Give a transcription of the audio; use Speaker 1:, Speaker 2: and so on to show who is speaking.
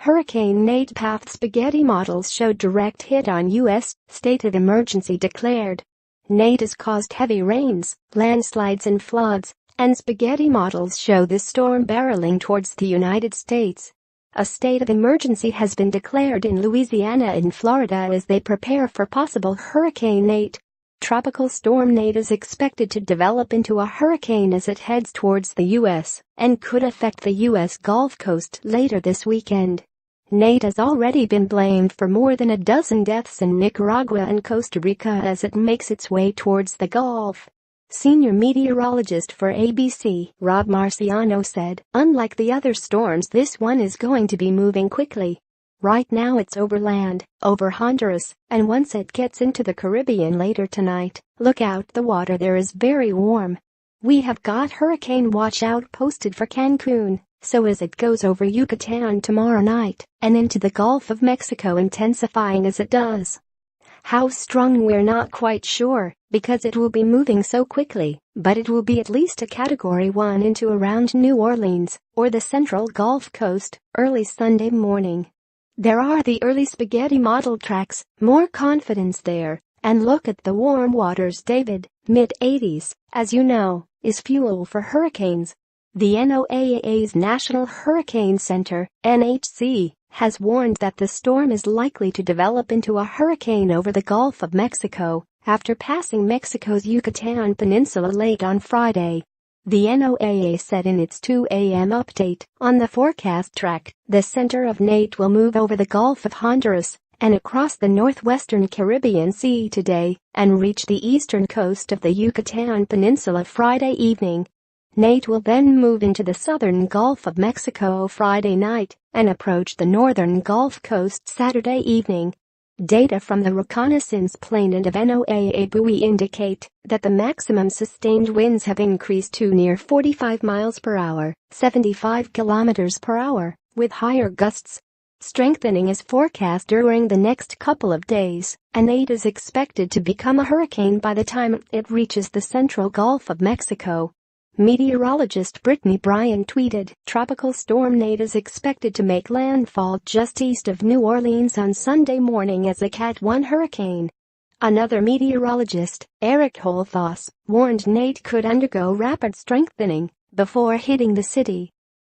Speaker 1: Hurricane Nate path spaghetti models show direct hit on U.S., state of emergency declared. Nate has caused heavy rains, landslides and floods, and spaghetti models show this storm barreling towards the United States. A state of emergency has been declared in Louisiana and Florida as they prepare for possible Hurricane Nate. Tropical storm Nate is expected to develop into a hurricane as it heads towards the U.S. and could affect the U.S. Gulf Coast later this weekend. Nate has already been blamed for more than a dozen deaths in Nicaragua and Costa Rica as it makes its way towards the Gulf. Senior meteorologist for ABC, Rob Marciano said, "Unlike the other storms, this one is going to be moving quickly. Right now it's over land, over Honduras, and once it gets into the Caribbean later tonight, look out, the water there is very warm. We have got hurricane watch out posted for Cancun, so as it goes over Yucatan tomorrow night and into the Gulf of Mexico, intensifying as it does. How strong we're not quite sure, because it will be moving so quickly, but it will be at least a Category 1 into around New Orleans or the central Gulf Coast early Sunday morning. There are the early spaghetti model tracks, more confidence there, and look at the warm waters, David, mid-80s, as you know, is fuel for hurricanes." The NOAA's National Hurricane Center, NHC, has warned that the storm is likely to develop into a hurricane over the Gulf of Mexico after passing Mexico's Yucatan Peninsula late on Friday. The NOAA said in its 2 a.m. update on the forecast track, the center of Nate will move over the Gulf of Honduras and across the northwestern Caribbean Sea today and reach the eastern coast of the Yucatan Peninsula Friday evening. Nate will then move into the southern Gulf of Mexico Friday night and approach the northern Gulf Coast Saturday evening. Data from the reconnaissance plane and of NOAA buoy indicate that the maximum sustained winds have increased to near 45 miles per hour, 75 kilometers per hour, with higher gusts. Strengthening is forecast during the next couple of days, and Nate is expected to become a hurricane by the time it reaches the central Gulf of Mexico. Meteorologist Brittany Bryan tweeted, "Tropical storm Nate is expected to make landfall just east of New Orleans on Sunday morning as a Cat 1 hurricane." Another meteorologist, Eric Holthus, warned Nate could undergo rapid strengthening before hitting the city.